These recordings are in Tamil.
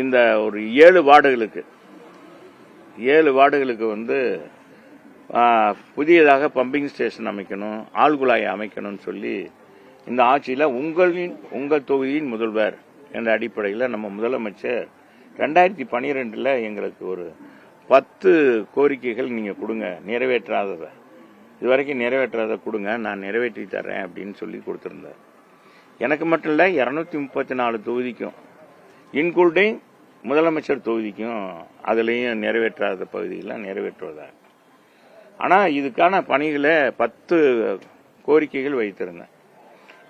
இந்த ஒரு 7 வார்டுகளுக்கு வந்து புதியதாக பம்பிங் ஸ்டேஷன் அமைக்கணும், ஆழ்குழாயை அமைக்கணும்னு சொல்லி இந்த ஆட்சியில் உங்கள் தொகுதியின் முதல்வர் என்ற அடிப்படையில் நம்ம முதலமைச்சர் 2012 எங்களுக்கு ஒரு 10 கோரிக்கைகள் நீங்கள் கொடுங்க, நிறைவேற்றாததை இதுவரைக்கும் நிறைவேற்றாத கொடுங்க, நான் நிறைவேற்றி தர்றேன் அப்படின்னு சொல்லி கொடுத்துருந்தார். எனக்கு மட்டும் இல்லை 234 தொகுதிக்கும் இன்க்ளூடிங் முதலமைச்சர் தொகுதிக்கும் அதுலேயும் நிறைவேற்றாத பகுதியெல்லாம் நிறைவேற்றுவதாக. ஆனால் இதுக்கான பணிகளை 10 கோரிக்கைகள் வைத்திருந்தேன்.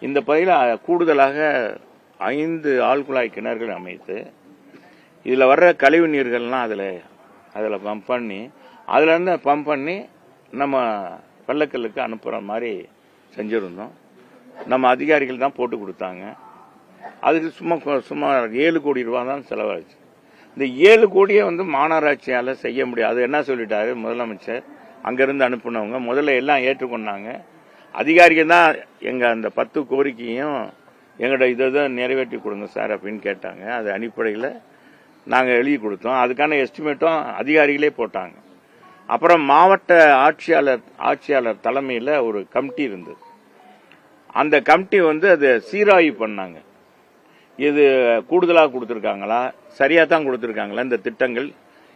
இந்த பகுதியில் கூடுதலாக 5 ஆழ்குழாய் கிணறுகள் அமைத்து இதில் வர்ற கழிவு நீர்கள்லாம் அதில் பம்ப் பண்ணி அதுலேருந்து பம்ப் பண்ணி நம்ம பள்ளக்கல்லுக்கு அனுப்புகிற மாதிரி செஞ்சுருந்தோம். நம்ம அதிகாரிகள் தான் போட்டு கொடுத்தாங்க. அதுக்கு சுமார் 7 கோடி ரூபா தான் செலவாச்சு. இந்த 7 கோடியை வந்து மாநகராட்சியால் செய்ய முடியாது. அது என்ன சொல்லிட்டாரு முதலமைச்சர், அங்கேருந்து அனுப்புனவங்க முதல்ல எல்லாம் ஏற்றுக்கொண்டாங்க. அதிகாரிகள் தான் எங்கள் அந்த 10 கோரிக்கையும் எங்கள்கிட்ட இதை நிறைவேற்றி கொடுங்க சார் அப்படின்னு கேட்டாங்க. அது அடிப்படையில் நாங்கள் எழுதி கொடுத்தோம். அதுக்கான எஸ்டிமேட்டும் அதிகாரிகளே போட்டாங்க. அப்புறம் மாவட்ட ஆட்சியாளர் தலைமையில் ஒரு கமிட்டி இருந்தது. அந்த கமிட்டி வந்து அதை சீராய்வு பண்ணாங்க. இது கூடுதலாக கொடுத்துருக்காங்களா, சரியாக தான் கொடுத்துருக்காங்களா, இந்த திட்டங்கள்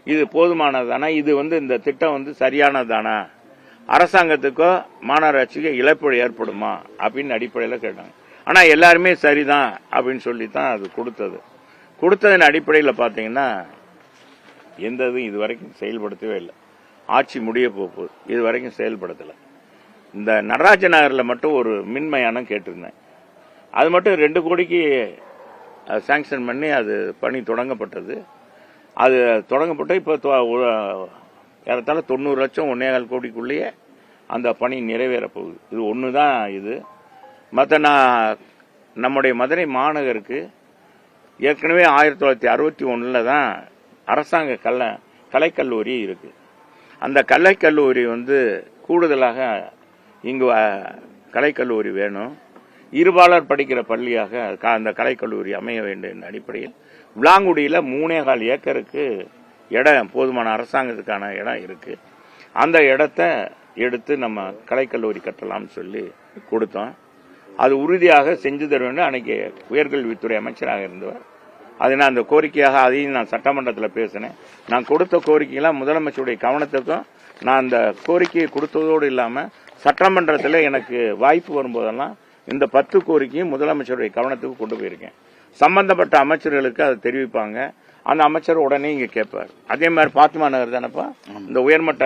இது போதுமானதானா, இது வந்து இந்த திட்டம் வந்து சரியானதானா, அரசாங்கத்துக்கோ மாநகராட்சிக்கோ இழப்பீடு ஏற்படுமா அப்படின்னு அடிப்படையில் கேட்டாங்க. ஆனால் எல்லாருமே சரிதான் அப்படின்னு சொல்லி தான் அது கொடுத்ததன் அடிப்படையில் பார்த்தீங்கன்னா எந்த இதுவும் இது வரைக்கும் செயல்படுத்தவே இல்லை. ஆட்சி முடிய போகுது, இது வரைக்கும் செயல்படுத்தலை. இந்த நடராஜ நகரில் மட்டும் ஒரு மின்மயானம் கேட்டிருந்தேன். அது மட்டும் 2 கோடிக்கு சாங்ஷன் பண்ணி அது பணி தொடங்கப்பட்டது. அது தொடங்கப்பட்டு இப்போ ஏறத்தாழ 90 லட்சம் 1.25 கோடிக்குள்ளேயே அந்த பணி நிறைவேற போகுது. இது ஒன்று தான் இது. மற்ற நம்முடைய மதுரை மாநகருக்கு ஏற்கனவே 1961 தான் அரசாங்க கலைக்கல்லூரி இருக்கு. அந்த கலைக்கல்லூரி வந்து கூடுதலாக இங்கு கலைக்கல்லூரி வேணும், இருபாலர் படிக்கிற பள்ளியாக அந்த கலைக்கல்லூரி அமைய வேண்டும் என்ற அடிப்படையில் விளாங்குடியில் 3.25 ஏக்கருக்கு இடம், போதுமான அரசாங்கத்துக்கான இடம் இருக்கு. அந்த இடத்த எடுத்து நம்ம கலைக்கல்லூரி கட்டலாம்னு சொல்லி கொடுத்தோம். அது உறுதியாக செஞ்சு தர வேண்டும். அன்னைக்கு உயர்கல்வித்துறை அமைச்சராக இருந்தவர். அது நான் அந்த கோரிக்கையாக அதையும் நான் சட்டமன்றத்தில் பேசினேன். நான் கொடுத்த கோரிக்கையெல்லாம் முதலமைச்சருடைய கவனத்துக்கும் நான் அந்த கோரிக்கையை கொடுத்ததோடு இல்லாமல் சட்டமன்றத்தில் எனக்கு வாய்ப்பு வரும்போதெல்லாம் இந்த 10 கோரிக்கையும் முதலமைச்சருடைய கவனத்துக்கு கொண்டு போயிருக்கேன். சம்பந்தப்பட்ட அமைச்சர்களுக்கு அதை தெரிவிப்பாங்க. அந்த அமைச்சர் உடனே இங்கே கேட்பார். அதே மாதிரி பாத்திமா நகர் தானப்பா இந்த உயர்மட்ட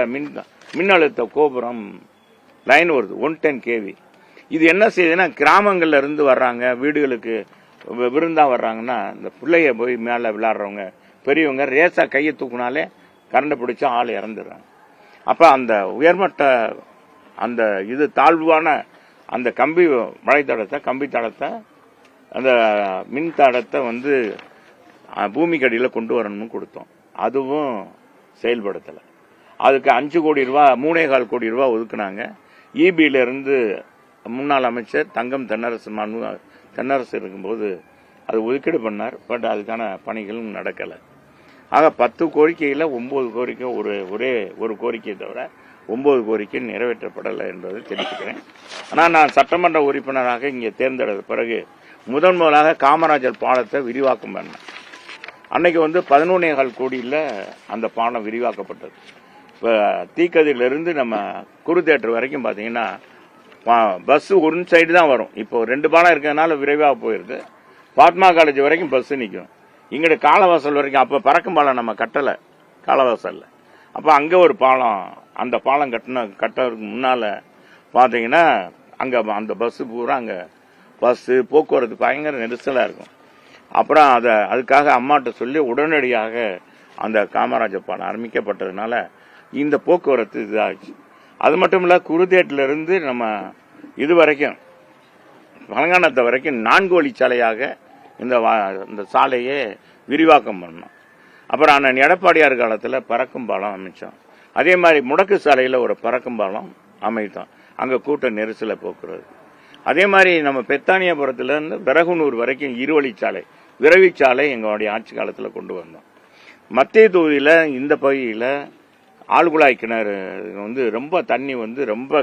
மின்னழுத்த கோபுரம் லைன் வருது 110 kV. இது என்ன செய்யுதுன்னா, கிராமங்கள்ல இருந்து வர்றாங்க, வீடுகளுக்கு விருந்தா வர்றாங்கன்னா இந்த பிள்ளைய போய் மேலே விளையாடுறவங்க பெரியவங்க ரேசா கையை தூக்குனாலே கரண்டை பிடிச்சா ஆள் இறந்துடுறாங்க. அப்போ அந்த உயர்மட்ட அந்த இது தாழ்வான அந்த கம்பி தடத்தை அந்த மின் தடத்தை வந்து பூமிக்கு அடியில் கொண்டு வரணும்னு கொடுத்தோம். அதுவும் செயல்படுத்தலை. அதுக்கு 5 கோடி ரூபா 3.25 கோடி ரூபா ஒதுக்குனாங்க. இபியிலிருந்து முன்னாள் அமைச்சர் தங்கம் தென்னரசு இருக்கும்போது அது ஒதுக்கீடு பண்ணார். பட் அதுக்கான பணிகளும் நடக்கலை. ஆக 10 கோரிக்கையில் 9 கோரிக்கை ஒரே ஒரு கோரிக்கையை தவிர 9 கோரிக்கை நிறைவேற்றப்படலை என்பதை தெரிவிக்கிறேன். ஆனால் நான் சட்டமன்ற உறுப்பினராக இங்கே தேர்ந்தெடுத்த பிறகு முதலாக காமராஜர் பாலத்தை விரிவாக்கம் பண்ணேன். அன்னைக்கு வந்து 11.25 கோடியில் அந்த பாலம் விரிவாக்கப்பட்டது. இப்போ தீக்கதிரிலிருந்து நம்ம குரு தேட்டர் வரைக்கும் பார்த்தீங்கன்னா பஸ் ஒரு சைடு தான் வரும். இப்போ 2 பாலம் இருக்கிறதுனால விரைவாக போயிருக்கு. பாத்மா காலேஜ் வரைக்கும் பஸ் நிற்கும். இங்கிட்ட காலவாசல் வரைக்கும் அப்போ பறக்கும் பாலம் நம்ம கட்டலை காலவாசலில். அப்போ அங்கே ஒரு பாலம், அந்த பாலம் கட்டுறதுக்கு முன்னால் பார்த்தீங்கன்னா அங்கே அந்த பஸ்ஸு பூரா அங்கே பஸ்ஸு போக்குவரத்து பயங்கர நெரிசலாக இருக்கும். அப்புறம் அதுக்காக அம்மாட்ட சொல்லி உடனடியாக அந்த காமராஜர் பாலம் ஆரம்பிக்கப்பட்டதுனால இந்த போக்குவரத்து இதாகிடுச்சு. அது மட்டும் இல்லை, குருதேட்டிலிருந்து நம்ம இது வரைக்கும் பழங்கானத்தை வரைக்கும் 4 வழிச்சாலையாக இந்த சாலையை விரிவாக்கம் பண்ணோம். அப்புறம் அண்ணன் எடப்பாடியார் காலத்தில் பறக்கும் பாலம் அமைச்சோம். அதே மாதிரி முடக்கு சாலையில் ஒரு பறக்கும் பாலம் அமைத்தோம், அங்கே கூட்ட நெரிசலை போக்குறது. அதே மாதிரி நம்ம பெத்தானியாபுரத்திலிருந்து பெரகுனூர் வரைக்கும் 2 வழிச்சாலை விரைவுச்சாலை எங்களுடைய ஆட்சி காலத்தில் கொண்டு வந்தோம். மத்திய தொகுதியில் இந்த பகுதியில் ஆழ்குழாய் கிணறு வந்து ரொம்ப தண்ணி வந்து ரொம்ப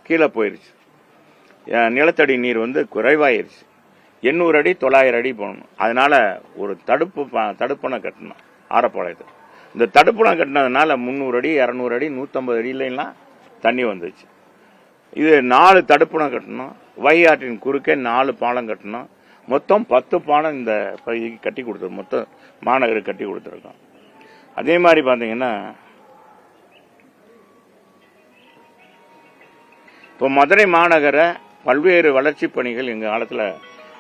கீழே போயிடுச்சு. நிலத்தடி நீர் வந்து குறைவாயிருச்சு. 800 அடி 900 அடி போகணும். அதனால ஒரு தடுப்பணை கட்டணும் ஆரப்பாளையத்தில். இந்த தடுப்பணை கட்டினதுனால 300 அடி 200 அடி 150 அடியிலாம் தண்ணி வந்துச்சு. இது 4 தடுப்பணை கட்டணும். வைகை ஆற்றின் குறுக்கே 4 பாலம் கட்டணும். மொத்தம் 10 பாலம் இந்த பகுதிக்கு கட்டி கொடுத்துருக்கோம். மொத்தம் மாநகருக்கு கட்டி கொடுத்துருக்கோம். அதே மாதிரி பார்த்தீங்கன்னா இப்போ மதுரை மாநகர பல்வேறு வளர்ச்சி பணிகள் எங்கள் காலத்தில்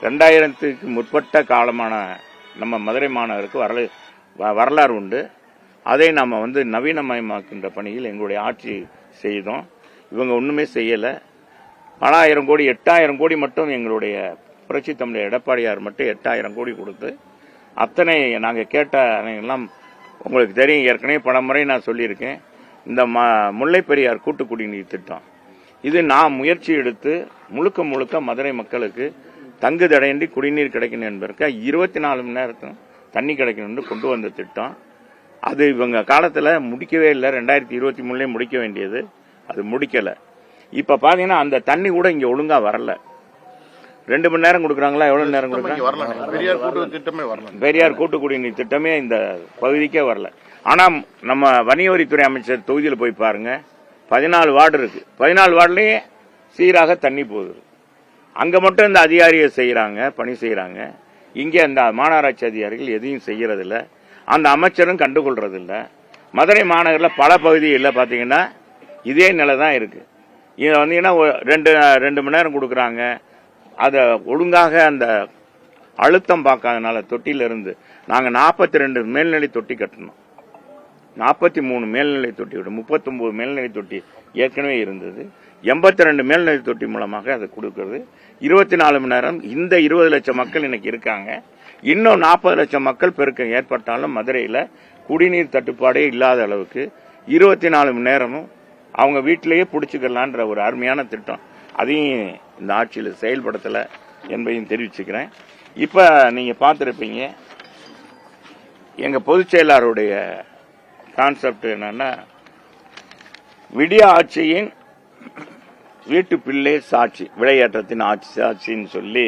2000க்கு முற்பட்ட காலமான நம்ம மதுரை மாநகருக்கு வரலாறு உண்டு. அதை நாம் வந்து நவீனமயமாக்கின்ற பணியில் எங்களுடைய ஆட்சி செய்தோம். இவங்க ஒன்றுமே செய்யலை. பல ஆயிரம் கோடி 8000 கோடி மட்டும் எங்களுடைய புரட்சி தமிழர் எடப்பாடியார் மட்டும் 8000 கோடி கொடுத்து அத்தனை நாங்கள் கேட்ட எல்லாம் உங்களுக்கு தெரியும். ஏற்கனவே பல முறை நான் சொல்லியிருக்கேன். இந்த முல்லை பெரியார் கூட்டு குடிநீர் திட்டம் இது நான் முயற்சி எடுத்து முழுக்க முழுக்க மதுரை மக்களுக்கு தங்கு தடையின்றி குடிநீர் கிடைக்கணும் என்பதற்கு 24 மணி நேரத்தும் தண்ணி கிடைக்கணும் என்று கொண்டு வந்த திட்டம். அது இவங்க காலத்தில் முடிக்கவே இல்லை. 2023 முடிக்க வேண்டியது அது முடிக்கலை. இப்போ பார்த்தீங்கன்னா அந்த தண்ணி கூட இங்கே ஒழுங்காக வரல. 2 மணி நேரம் கொடுக்குறாங்களா? எவ்வளவு நேரம் கொடுக்குறாங்க? பெரியார் கூட்டு குடிநீர் திட்டமே இந்த பகுதிக்கே வரல. ஆனால் நம்ம வணிகவரித்துறை அமைச்சர் தொகுதியில் போய் பாருங்க, 14 வார்டு இருக்கு. 14 வார்டுலேயே சீராக தண்ணி போகுது. அங்கே மட்டும் இந்த அதிகாரிகள் செய்கிறாங்க, பணி செய்கிறாங்க. இங்கே அந்த மாநகராட்சி அதிகாரிகள் எதையும் செய்யறதில்ல. அந்த அமைச்சரும் கண்டுகொள்றதில்ல. மதுரை மாநகரில் பல பகுதிகளில் பார்த்தீங்கன்னா இதே நிலை தான் இருக்கு. இதை வந்தீங்கன்னா 2 மணி நேரம் கொடுக்குறாங்க. அதை ஒழுங்காக அந்த அழுத்தம் பார்க்காதனால தொட்டியிலிருந்து நாங்கள் 42 மேல்நிலை தொட்டி கட்டணும். 43 மேல்நிலை தொட்டி 39 மேல்நிலை தொட்டி ஏற்கனவே இருந்தது. 82 மேல்நிலை தொட்டி மூலமாக அதை கொடுக்கிறது. 24 மணி நேரம். இந்த 20 லட்சம் மக்கள் இன்னைக்கு இருக்காங்க. இன்னும் 40 லட்சம் மக்கள் பெருக்கம் ஏற்பட்டாலும் மதுரையில் குடிநீர் தட்டுப்பாடே இல்லாத அளவுக்கு 24 மணி நேரமும் அவங்க வீட்டிலேயே பிடிச்சிக்கலான்ற ஒரு அருமையான திட்டம். அதையும் இந்த ஆட்சியில் செயல்படுத்தலை என்பதையும் தெரிவிச்சுக்கிறேன். இப்போ நீங்க பார்த்துருப்பீங்க, எங்க பொதுச் செயலாளருடைய கான்செப்ட் என்னன்னா, விடிய ஆட்சியின் வீட்டு பிள்ளை சாட்சி, விளையாட்டத்தின் ஆட்சி சாட்சின்னு சொல்லி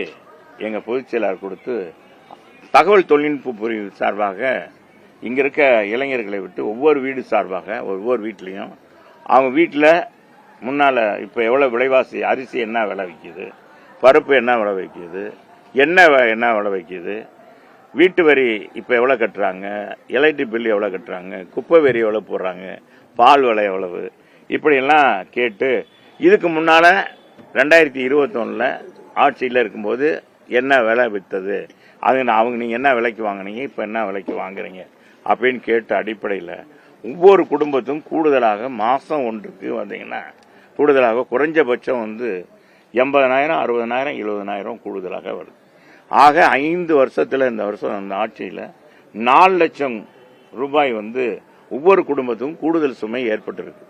எங்க பொதுச் செயலாளர் கொடுத்து தகவல் தொழில்நுட்ப பிரிவு சார்பாக இங்க இருக்க இளைஞர்களை விட்டு ஒவ்வொரு வீடு சார்பாக ஒவ்வொரு வீட்லையும் அவங்க வீட்டில் முன்னால இப்ப எவ்வளவு விலைவாசி, அரிசி என்ன விலை விற்கிது, பருப்பு என்ன விலை விற்கிது, எண்ணெய் என்ன விலை விற்கிது, வீட்டு வரி இப்ப எவ்வளவு கட்டுறாங்க, எலக்ட்ரிக் பில் எவ்வளவு கட்டுறாங்க, குப்பை வரி எவ்வளவு போடுறாங்க, பால் விலை எவ்வளவு, இப்படி எல்லாம் கேட்டு இதுக்கு முன்னால 2021 ஆட்சியில் இருக்கும்போது என்ன விலை வித்தது, அது அவங்க நீங்க என்ன விலைக்கு வாங்கினீங்க, இப்ப என்ன விலைக்கு வாங்குறீங்க அப்படின்னு கேட்ட அடிப்படையில் ஒவ்வொரு குடும்பத்தும் கூடுதலாக மாசம் ஒன்றுக்கு வந்தீங்கன்னா கூடுதலாக குறைஞ்சபட்சம் 80,000 60,000 70,000 கூடுதலாக வருது. ஆக 5 வருஷத்துல இந்த வருஷம் அந்த ஆட்சியில் 4 லட்சம் ரூபாய் ஒவ்வொரு குடும்பத்துக்கும் கூடுதல் சுமை ஏற்பட்டிருக்கு.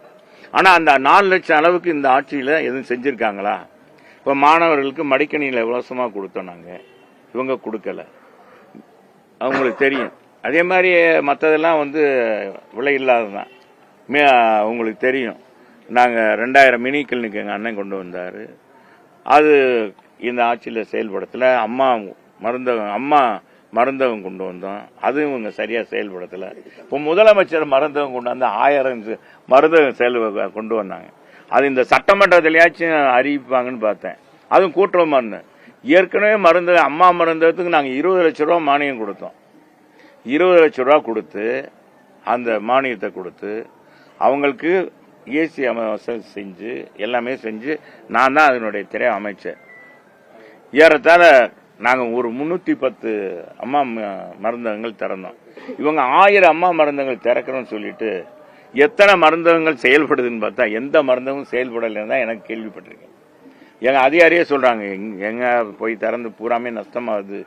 ஆனா அந்த 4 லட்சம் அளவுக்கு இந்த ஆட்சியில எதுவும் செஞ்சிருக்காங்களா? இப்ப மாணவர்களுக்கு மடிக்கணியில இலவசமா கொடுத்தோம் நாங்க, இவங்க கொடுக்கல, அவங்களுக்கு தெரியும். அதே மாதிரி மற்றதெல்லாம் விலை இல்லாததான். உங்களுக்கு தெரியும், நாங்க 2000 மினி கிளினிக் எங்க அண்ணன் கொண்டு வந்தாரு, அது இந்த ஆட்சியில் செயல்படுத்தல. அம்மா மருந்தகம் கொண்டு வந்தோம், அதுவும் இவங்க சரியா செயல்படுத்தல. இப்போ முதலமைச்சர் மருந்தகம் கொண்டு வந்து 1000 மருந்தகம் கொண்டு வந்தாங்க. அது இந்த சட்டமன்றத்திலேயாச்சும் அறிவிப்பாங்கன்னு பார்த்தேன். அதுவும் கூட்டுறவு மருந்து. ஏற்கனவே அம்மா மருந்தகத்துக்கு நாங்கள் 20 லட்சம் ரூபா மானியம் கொடுத்தோம். 20 லட்சம் ரூபா கொடுத்து அந்த மானியத்தை கொடுத்து அவங்களுக்கு ஏசி செஞ்சு எல்லாமே செஞ்சு நான் தான் அதனுடைய துறை அமைச்சர். ஏறத்தாழ நாங்கள் ஒரு 310 அம்மா மருந்தகங்கள் திறந்தோம். இவங்க 1000 அம்மா மருந்தகங்கள் திறக்கிறோம்னு சொல்லிட்டு எத்தனை மருந்தகங்கள் செயல்படுதுன்னு பார்த்தா எந்த மருந்தகம் செயல்படலைன்னு தான் எனக்கு கேள்விப்பட்டிருக்கேன். எங்க அதிகாரியே சொல்றாங்க, எங்க போய் திறந்து பூராமே நஷ்டமாகுது,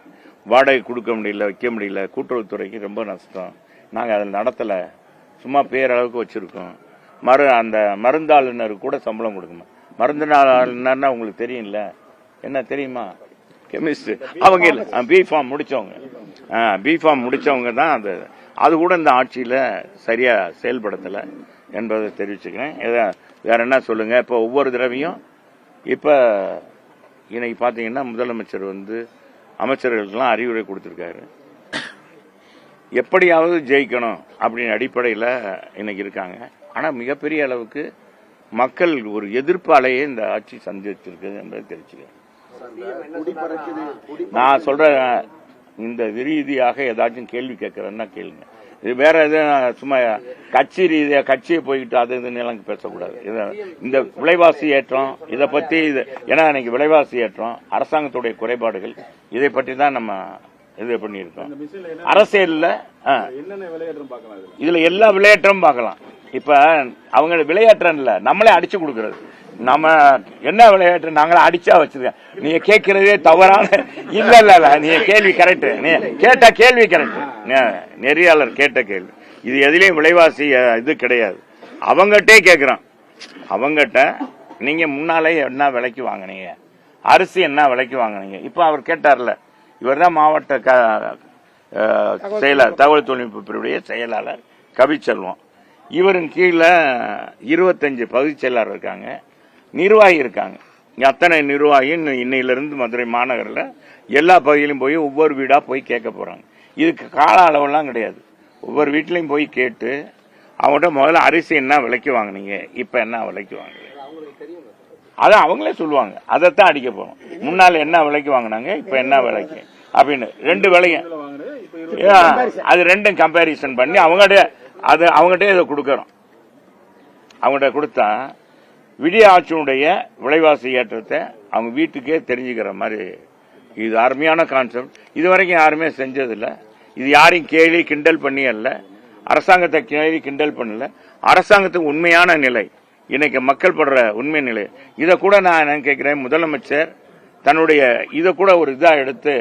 வாடகை கொடுக்க முடியல, வைக்க முடியல, கூட்டுறவுத்துறைக்கு ரொம்ப நஷ்டம், நாங்கள் அதில் நடத்தலை, சும்மா பேரளவுக்கு வச்சிருக்கோம். அந்த மருந்தாளுநருக்கு கூட சம்பளம் கொடுக்கணும். மருந்தாளுநர்னா உங்களுக்கு தெரியும்ல, என்ன தெரியுமா? கெமிஸ்ட் அவங்க இல்லை, பிஃபார்ம் முடிச்சவங்க. பிஃபார்ம் முடிச்சவங்க தான் அது கூட இந்த ஆட்சியில சரியா செயல்படுத்தலை என்பதை தெரிவிச்சுக்கிறேன். வேற என்ன சொல்லுங்க. இப்போ ஒவ்வொரு தடவையும் இப்ப இன்னைக்கு பாத்தீங்கன்னா முதலமைச்சர் அமைச்சர்களுக்கெல்லாம் அறிவுரை கொடுத்திருக்காரு. எப்படியாவது ஜெயிக்கணும் அப்படின்னு அடிப்படையில் இன்னைக்கு இருக்காங்க. ஆனா மிகப்பெரிய அளவுக்கு மக்கள் ஒரு எதிர்ப்பு அலையை இந்த ஆட்சி சந்திச்சிருக்கு என்பதை தெரிஞ்சுக்கிறேன். நான் சொல்றேன், இந்த ரீதியாக ஏதாச்சும் கேள்வி கேட்கறேன்னா கேளுங்க. இது வேற எதுவும் சும்மா கட்சி ரீதியா கட்சியை போய்கிட்டு அது இதுன்னு பேசக்கூடாது. இந்த விலைவாசி ஏற்றம் இதை பத்தி ஏன்னா இன்னைக்கு விலைவாசி ஏற்றம் அரசாங்கத்துடைய குறைபாடுகள் இதை பற்றி தான் நம்ம இது பண்ணியிருக்கோம். அரசியல்ல இதுல எல்லா விளையாட்டும் பார்க்கலாம். இப்ப அவங்க விளையாட்டம் இல்ல, நம்மளே அடிச்சு கொடுக்கறது. நம்ம என்ன விளையாட்டு நாங்களே அடிச்சா வச்சிருக்கேன். நீங்க கேட்கறதே தவறான இல்ல இல்ல இல்ல நீங்க கேள்வி கரெக்ட், கேட்ட கேள்வி கரெக்ட், நெறியாளர் கேட்ட கேள்வி. இது எதுலயும் விலைவாசி இது கிடையாது. அவங்ககிட்டே கேட்கிறோம். அவங்ககிட்ட நீங்க முன்னாலே என்ன விலைக்கு வாங்கினீங்க, அரிசி என்ன விலைக்கு வாங்கினீங்க. இப்ப அவர் கேட்டார்ல, இவர் தான் மாவட்ட செயலாளர், தகவல் தொழில்நுட்ப பிரிவுடைய செயலாளர் கவிச்செல்வம். இவரின் கீழே 25 பகுதி செயலாளர் இருக்காங்க, நிர்வாகி இருக்காங்க. அத்தனை நிர்வாகி இன்னையிலிருந்து மதுரை மாநகரில் எல்லா பகுதியிலும் போய் ஒவ்வொரு வீடா போய் கேட்க போறாங்க. இதுக்கு கால அளவெல்லாம் கிடையாது. ஒவ்வொரு வீட்லையும் போய் கேட்டு அவங்கள்ட்ட முதல்ல அரிசி என்ன விலைக்கு வாங்கினீங்க, இப்ப என்ன விலைக்கு வாங்குறீங்க, அதான் அவங்களே சொல்லுவாங்க. அதைத்தான் அடிக்க போறோம். முன்னால என்ன விலைக்கு வாங்கினாங்க, இப்ப என்ன விலைக்கு அப்படின்னு ரெண்டு விலையும் அது ரெண்டும் கம்பேரிசன் பண்ணி அவங்ககிட்ட இதை கொடுக்கறோம். அவங்ககிட்ட கொடுத்தா விடிய ஆட்சியினுடைய விலைவாசி ஏற்றத்தை அவங்க வீட்டுக்கே தெரிஞ்சுக்கிற மாதிரி. இது அருமையான கான்செப்ட். இது வரைக்கும் யாருமே செஞ்சதில்லை. இது யாரையும் கேலி கிண்டல் பண்ணி அல்ல, அரசாங்கத்தை கேலி கிண்டல் பண்ணல. அரசாங்கத்துக்கு உண்மையான நிலை, இன்னைக்கு மக்கள் படுற உண்மை நிலை. இதை கூட நான் என்ன கேட்கிறேன், முதலமைச்சர் தன்னுடைய இதை கூட ஒரு இதா எடுத்து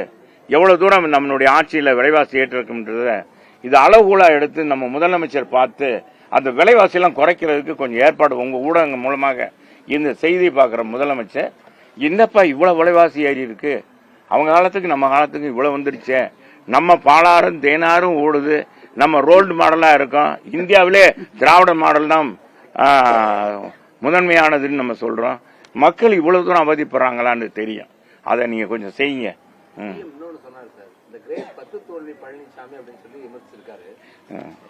எவ்வளவு தூரம் நம்மளுடைய ஆட்சியில விலைவாசி ஏற்றிருக்கும்ன்றத இது அளவுகோலா எடுத்து நம்ம முதலமைச்சர் பார்த்து அந்த விலைவாசி எல்லாம் குறைக்கிறதுக்கு கொஞ்சம் ஏற்பாடு உங்க ஊடகங்கள் மூலமாக இந்த செய்தி பார்க்கிற முதலமைச்சர், என்னப்பா இவ்வளவு விலைவாசி ஏறி இருக்கு, அவங்க காலத்துக்கு நம்ம காலத்துக்கு இவ்வளவு வந்துருச்சு, நம்ம பாலாறும் தேனாரும் ஓடுது, நம்ம ரோல்டு மாடலா இருக்கோம், இந்தியாவிலே திராவிட மாடல் தான் முதன்மையானதுன்னு நம்ம சொல்றோம். மக்கள் இவ்வளவு தூரம் அவதிப்படுறாங்களான்னு தெரியும். அதை நீங்க கொஞ்சம் செய்யுங்க.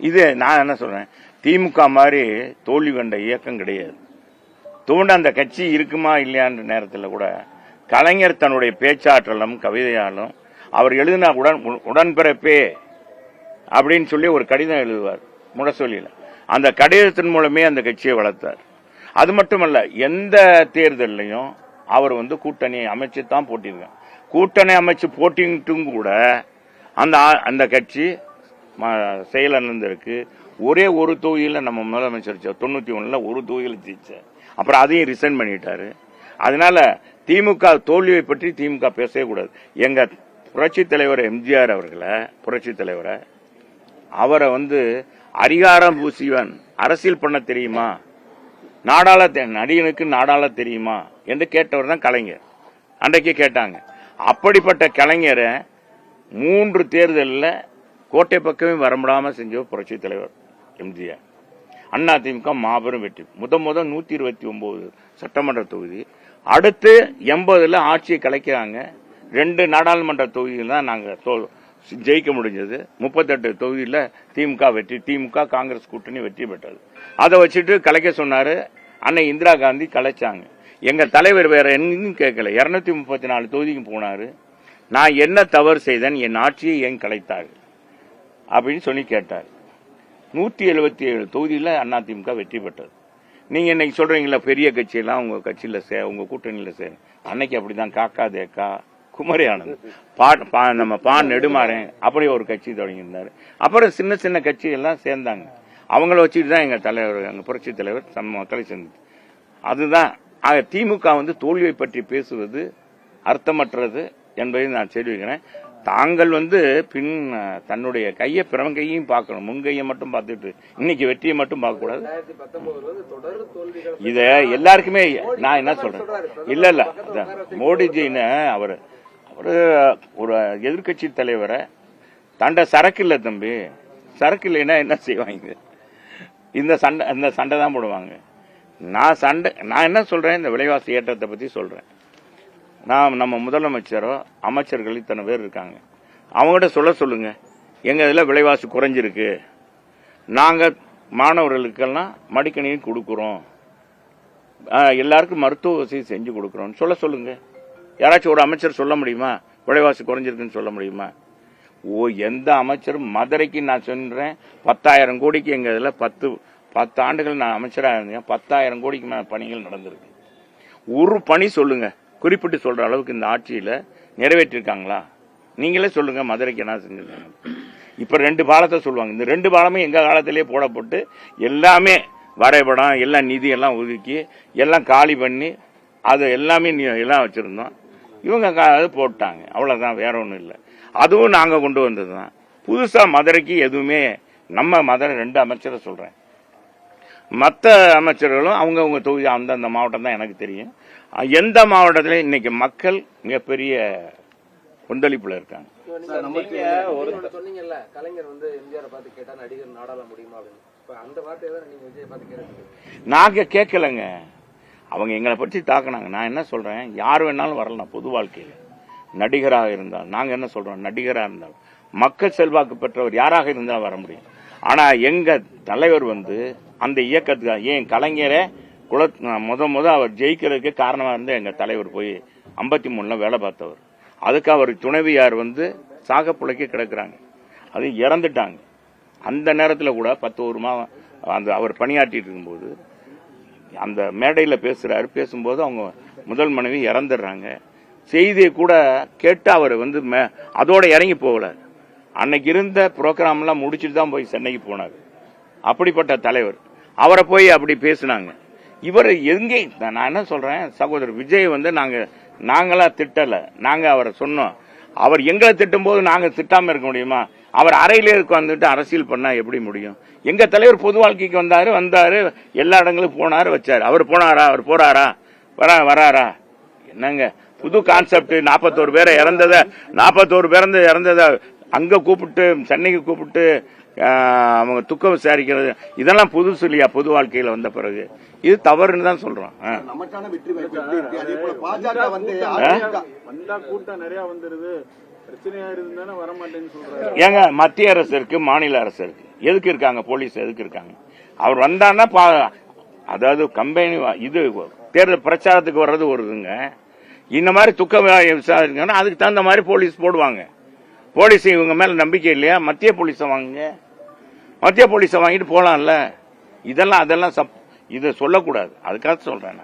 இது நான் என்ன சொல்றேன், திமுக மாதிரி தோல்வி கண்ட இயக்கம் கிடையாது. தோண்ட அந்த கட்சி இருக்குமா இல்லையான்ற நேரத்தில் கூட கலைஞர் தன்னுடைய பேச்சாற்றலும் கவிதையாலும் அவர் எழுதினா உடன்பிறப்பே அப்படின்னு சொல்லி ஒரு கடிதம் எழுதுவார் முரசொலியில. அந்த கடிதத்தின் மூலமே அந்த கட்சியை வளர்த்தார். அது மட்டுமல்ல, எந்த தேர்தலையும் அவர் கூட்டணி அமைச்சு தான் போட்டிருக்காங்க. கூட்டணி அமைச்சு போட்டிட்டும் கூட அந்த கட்சி செயலிழந்திருக்கு. ஒரே ஒரு தொகுதியில நம்ம முதலமைச்சர் 91ல ஒரு தொகுதியில் ஜெயிச்சார். அப்புறம் அதையும் ரிசைன் பண்ணிட்டாரு. அதனால திமுக தோல்வியை பற்றி திமுக பேசவே கூடாது. எங்க புரட்சி தலைவர் எம்ஜிஆர் அவர்களை, புரட்சி தலைவரை, அவரை அதிகாரம் பூசிவன், அரசியல் பண்ண தெரியுமா, நடிகனுக்கு நாடாள தெரியுமா என்று கேட்டவர் தான் கலைஞர். அன்றைக்கு கேட்டாங்க. அப்படிப்பட்ட கலைஞரை 3 தேர்தலில் கோட்டை பக்கமே வரமுடாம செஞ்ச புரட்சி தலைவர் எம்ஜிஆர். அண்ணா திமுக மாபெரும் வெற்றி. முதல் 129 சட்டமன்ற தொகுதி, அடுத்து 80ல் ஆட்சியை கலைக்கிறாங்க. 2 நாடாளுமன்ற தொகுதியில் தான் நாங்க ஜெயிக்க முடிஞ்சது. 38 தொகுதியில் திமுக வெற்றி. திமுக காங்கிரஸ் கூட்டணி வெற்றி பெற்றது. அதை வச்சுட்டு கலைக்க சொன்னாரு. அன்னை இந்திரா காந்தி கலைச்சாங்க. எங்க தலைவர் வேற என்னன்னு கேட்கல, 234 தொகுதிக்கு போனாரு. நான் என்ன தவறு செய்தேன், என் ஆட்சியை ஏன் கலைத்தார்கள் அப்படின்னு சொல்லி கேட்டார். 177 தொகுதியில் அதிமுக வெற்றி பெற்றது. நீங்க இன்னைக்கு சொல்றீங்களா பெரிய கட்சியெல்லாம் உங்க கட்சியில உங்க கூட்டணியில சேரும். அன்னைக்கு அப்படிதான் காக்கா தேக்கா, குமரி ஆனந்த், நம்ம நெடுமாறன் அப்படி ஒரு கட்சி தொடங்கியிருந்தாரு. அப்புறம் சின்ன சின்ன கட்சி எல்லாம் சேர்ந்தாங்க. அவங்கள வச்சுட்டு தான் எங்க தலைவர், எங்க புரட்சி தலைவர் மக்களை சேர்ந்து. அதுதான் திமுக தோல்வியை பற்றி பேசுவது அர்த்தமற்றது என்பதை நான் தெரிவிக்கிறேன். தாங்கள் பின் தன்னுடைய கையை பிறன் கையையும் பார்க்கணும். முன்கையை மட்டும் பார்த்துட்டு இன்னைக்கு வெற்றியை மட்டும் பார்க்க கூடாது. இத எல்லாருக்குமே நான் என்ன சொல்றேன், இல்ல மோடிஜின்னு அவர் ஒரு எதிர்கட்சி தலைவரை தண்டை சரக்கு இல்லை தம்பி, சரக்கு இல்லைன்னா என்ன செய்வாங்க? இந்த சண்டை தான் போடுவாங்க. நான் என்ன சொல்றேன், இந்த விலைவாசி ஏற்றத்தை பத்தி சொல்றேன். நம்ம முதலமைச்சரோ அமைச்சர்கள் இத்தனை பேர் இருக்காங்க, அவங்ககிட்ட சொல்லுங்க, எங்க இதில் விலைவாசி குறைஞ்சிருக்கு, நாங்க மாணவர்களுக்கெல்லாம் மடிக்கணினி கொடுக்குறோம், எல்லாருக்கும் மருத்துவ வசதி செஞ்சு கொடுக்குறோம் சொல்லுங்க. யாராச்சும் ஒரு அமைச்சர் சொல்ல முடியுமா விலைவாசி குறைஞ்சிருக்குன்னு சொல்ல முடியுமா? எந்த அமைச்சரும் மதுரைக்கு நான் சொல்றேன் 10,000 கோடிக்கு எங்க இதுல 10 ஆண்டுகள் நான் அமைச்சராக இருந்தேன், 10,000 கோடிக்கு மேல பணிகள் நடந்திருக்கு. ஒரு பணி சொல்லுங்க, குறிப்பிட்டு சொல்ற அளவுக்கு இந்த ஆட்சியில நிறைவேற்றிருக்காங்களா? நீங்களே சொல்லுங்க, மதுரைக்கு என்ன செஞ்சிருக்காங்க? இப்ப 2 பாலத்தை சொல்லுவாங்க, இந்த 2 பாலமே எங்க காலத்திலேயே போடப்பட்டு எல்லாமே வரைபடம் எல்லாம் நிதி எல்லாம் ஒதுக்கி எல்லாம் காலி பண்ணி அது எல்லாமே எல்லாம் வச்சிருந்தோம். இவங்க அது போட்டாங்க, அவ்வளவுதான், வேற ஒன்றும் இல்லை. அதுவும் நாங்க கொண்டு வந்ததுதான். புதுசா மதுரைக்கு எதுவுமே நம்ம மதுரை 2 அமைச்சரை சொல்றேன், மற்ற அமைச்சர்களும் அவங்கவுங்க தொகுதி அந்தந்த மாவட்டம் தான் எனக்கு தெரியும். எந்த மாவட்டத்தில இன்னைக்கு மக்கள் மிகப்பெரிய கொந்தளிப்புல இருக்காங்க. சொன்னீங்கல்ல, கலைஞர் வந்து எம்ஜிஆர் பார்த்து கேட்டா நடிகர் நாடாள முடியுமா அப்படின்னு, அந்த வார்த்தையை தான் நீங்க விஜய் பார்த்து கேட்க. நாங்க கேட்கலங்க, அவங்க எங்களை பற்றி தாக்குனாங்க. நான் என்ன சொல்றேன், யார் வேணாலும் வரலாம் பொது வாழ்க்கையில, நடிகராக இருந்தால். நாங்க என்ன சொல்றோம், நடிகராக இருந்தால் மக்கள் செல்வாக்கு பெற்றவர் யாராக இருந்தாலும் வர முடியும். ஆனா எங்க தலைவர் வந்து அந்த இயக்கத்துக்கு ஏன் கலைஞரை முத அவர் ஜெயிக்கிறதுக்கு காரணமா இருந்து எங்க தலைவர் போய் 53 வேலை பார்த்தவர். அதுக்கு அவர் துணைவியார் வந்து சாகப்புழைக்க கிடக்குறாங்க, அது இறந்துட்டாங்க. அந்த நேரத்தில் கூட 10 மாதம் அந்த அவர் பணியாற்றிட்டு இருக்கும்போது அந்த மேடையில் பேசும்போது அவங்க முதல் மனைவி இறந்துடுறாங்க. செய்தியை கூட கேட்டு அவர் வந்து அதோட இறங்கி போகல, அன்னைக்கு இருந்த ப்ரோக்ராம் எல்லாம் முடிச்சுட்டு தான் போய் சென்னைக்கு போனார். அப்படிப்பட்ட தலைவர், அவரை போய் அப்படி பேசினாங்க. இவர் எங்கே, நான் என்ன சொல்றேன், சகோதரர் விஜய் வந்து நாங்களா திட்டல, நாங்க அவரை சொன்னோம். அவர் எங்களை திட்டும் போது நாங்க திட்டாம இருக்க முடியுமா? அவர் அறையிலே வந்துட்டு அரசியல் பண்ணா எப்படி முடியும்? எங்க தலைவர் பொது வாழ்க்கைக்கு வந்தாரு, எல்லா இடங்களும் போனாரு, வச்சாரு. அவர் போனாரா? அவர் போறாரா? வராரா? என்னங்க புது கான்செப்ட்? 41 பேரை இறந்தத அங்க கூப்பிட்டு சென்னைக்கு கூப்பிட்டு அவங்க துக்கம் விசாரிக்கிறது, இதெல்லாம் புதுசு இல்லையா? பொது வாழ்க்கையில வந்த பிறகு இது தவறுன்னு தான் சொல்றோம். ஏங்க மத்திய அரசு இருக்கு, மாநில அரசு இருக்கு, எதுக்கு இருக்காங்க போலீஸ்? எதுக்கு இருக்காங்க? அவர் வந்தான்னா அதாவது கம்பெனி இது தேர்தல் பிரச்சாரத்துக்கு வர்றது வருதுங்க. இந்த மாதிரி துக்க விசாரிக்கணும், அதுக்கு தகுந்த மாதிரி போலீஸ் போடுவாங்க. போலீஸ் இவங்க மேல நம்பிக்கை இல்லையா? மத்திய போலீஸை வாங்குங்க, மத்திய போலீஸை வாங்கிட்டு போலாம்ல. அதெல்லாம் இதை சொல்லக்கூடாது, அதுக்காக சொல்றேன்.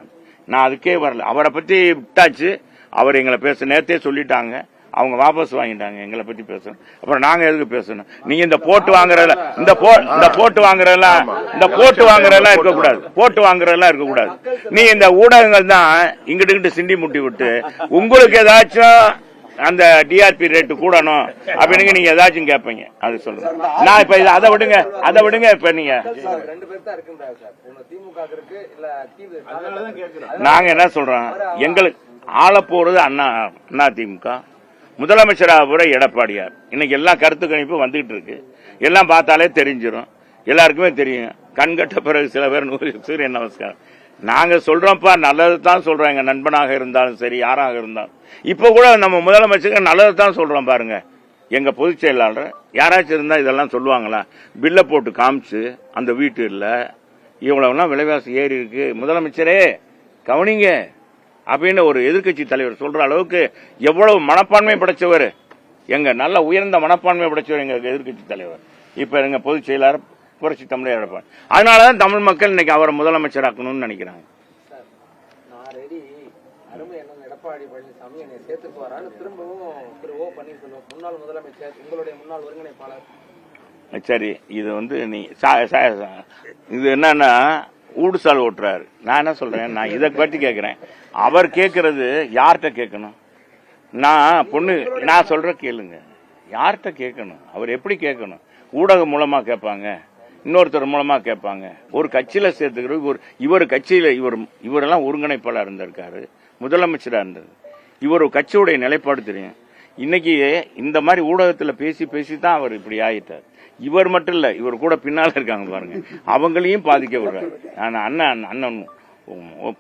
நான் அதுக்கே வரல. அவரை பத்தி விட்டாச்சு, அவர் எங்களை நேரத்தே சொல்லிட்டாங்க, அவங்க வாபஸ் வாங்கிட்டாங்க. எங்களை பத்தி பேசணும், அப்புறம் நாங்க எதுக்கு பேசணும்? நீங்க இந்த போட்டு வாங்குறதெல்லாம் இருக்கக்கூடாது. நீ இந்த ஊடகங்கள் தான் இங்கிட்டு சிண்டி முட்டி விட்டு உங்களுக்கு ஏதாச்சும் அந்த டிஆர்பி ரேட்டு கூடணும் அப்படின்னு நீங்க ஏதாச்சும் கேட்பீங்க. அது சொல்லுங்க. நான் இப்ப அதை விடுங்க. இப்ப நீங்க நாங்க என்ன சொல்றோம், எங்களுக்கு ஆள போறது அண்ணா திமுக, முதலமைச்சராக போற எடப்பாடியார். இன்னைக்கு எல்லாம் கருத்து கணிப்பு வந்துகிட்டு இருக்கு, எல்லாம் பார்த்தாலே தெரிஞ்சிடும், எல்லாருக்குமே தெரியும். கண்கட்ட பிறகு சில பேர் 100 சூரிய நமஸ்காரம். நாங்க சொல்றோம்ப்பா, நல்லது தான் சொல்றோம். எங்க நண்பனாக இருந்தாலும் சரி, யாராக இருந்தாலும். இப்ப கூட நம்ம முதலமைச்சருக்கு நல்லது தான் சொல்றோம் பாருங்க. எங்க பொதுச் செயலாளர் யாராச்சும் இருந்தா இதெல்லாம் சொல்லுவாங்களா? பில்ல போட்டு காமிச்சு அந்த வீட்டு இல்ல இவ்வளவுலாம் விலைவாசி ஏறி இருக்கு, முதலமைச்சரே கவனிங்க அப்படின்னு ஒரு எதிர்கட்சி தலைவர் சொல்ற அளவுக்கு எவ்வளவு மனப்பான்மை படைச்சவர், எங்க நல்ல உயர்ந்த மனப்பான்மை படைச்சவர் எங்க எதிர்கட்சி தலைவர். இப்ப எங்க பொதுச் செயலாளர் புரட்சி தமிழர் எடப்பாடி. அதனாலதான் தமிழ் மக்கள் இன்னைக்கு அவரை முதலமைச்சராக்கணும்னு நினைக்கிறாங்க. எடப்பாடி பழனிசாமி என்னை சேர்த்துக்கு வரான்னு திரும்பவும் திரு ஓ பன்னீர்செல்வம், முன்னாள் முதலமைச்சர், உங்களுடைய முன்னாள் ஒருங்கிணைப்பாளர். சரி, இது வந்து இது என்னன்னா ஊடுசால் ஓட்டுறாரு. நான் என்ன சொல்றேன், நான் இதை பற்றி கேட்கிறேன். அவர் கேட்கறது யார்கிட்ட கேட்கணும்? நான் சொல்ற கேளுங்க, யார்கிட்ட கேட்கணும்? அவர் எப்படி கேட்கணும்? ஊடகம் மூலமா கேட்பாங்க, இன்னொருத்தர் மூலமா கேட்பாங்க, ஒரு கட்சியில சேர்த்துக்கிறது. இவர் கட்சியில இவரெல்லாம் ஒருங்கிணைப்பாளர் இருந்திருக்காரு, முதலமைச்சரா இருந்தது. இவர் கட்சியுடைய நிலைப்பாடு தெரியும். இன்னைக்கு இந்த மாதிரி ஊடகத்தில் பேசி பேசி தான் அவர் இப்படி ஆயிட்டார். இவர் மட்டும் இல்ல, இவர் கூட பின்னால இருக்காங்க பாருங்க, அவங்களையும் பாதிக்க விடுறாரு. நான் அண்ணன்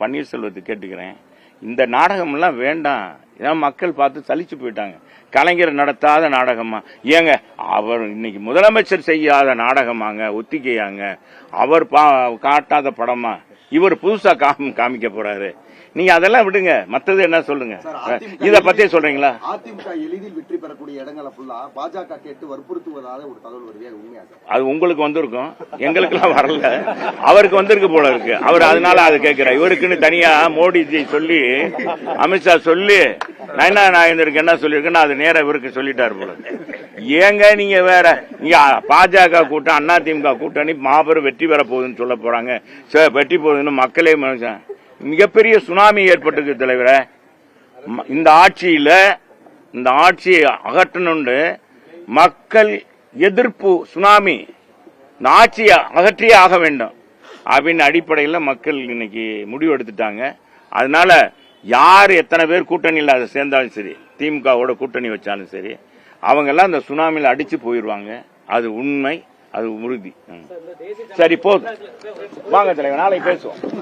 பன்னீர்செல்வத்தை கேட்டுக்கிறேன், இந்த நாடகம் எல்லாம் வேண்டாம். ஏன்னா மக்கள் பார்த்து சலிச்சு போயிட்டாங்க. கலைஞர் நடத்தாத நாடகமா? ஏங்க அவர் இன்னைக்கு முதலமைச்சர் செய்யாத நாடகமாங்க, ஒத்திகையாங்க, அவர் காட்டாத படமா இவர் புதுசா காமிக்க போறாரு? நீங்க அதெல்லாம் விடுங்க, மத்தது என்ன சொல்லுங்க. இத பத்தி சொல்றீங்களா? அதிமுக எளிதில் வெற்றி பெறக்கூடிய இடங்களை ஃபுல்லா பாஜக கேட்டு வற்புறுத்துவதாக ஒரு தகவல் வருது, உண்மையா? அது உங்களுக்கு வந்திருக்கும், எங்களுக்கு எல்லாம் வரல. அவருக்கு வந்திருக்கு போல இருக்கு. அவர் அதனால அதை கேட்கிறார். இவருக்குன்னு தனியா மோடிஜி சொல்லி, அமித்ஷா சொல்லி, நயனாநாயகருக்கு என்ன சொல்லியிருக்குன்னு அது நேரம் இவருக்கு சொல்லிட்டாரு போல. ஏங்க நீங்க வேற, நீங்க பாஜக கூட்டம் அதிமுக கூட்டணி மாபெரும் வெற்றி பெற போகுதுன்னு சொல்ல போறாங்க. வெற்றி போகுதுன்னு மக்களே மிகப்பெரிய சுனாமி ஏற்பட்டிருக்கு தலைவரை. இந்த ஆட்சியை அகற்றணுண்டு மக்கள் எதிர்ப்பு சுனாமி, இந்த ஆட்சியை அகற்றியே ஆக வேண்டும் அப்படின்னு அடிப்படையில் மக்கள் இன்னைக்கு முடிவு எடுத்துட்டாங்க. அதனால யார் எத்தனை பேர் கூட்டணியில் அதை சேர்ந்தாலும் சரி, திமுகவோட கூட்டணி வச்சாலும் சரி, அவங்க எல்லாம் அந்த சுனாமியில் அடிச்சு போயிடுவாங்க. அது உண்மை, அது உறுதி. சரி போதும், வாங்க தலைவர், நாளைக்கு பேசுவோம்.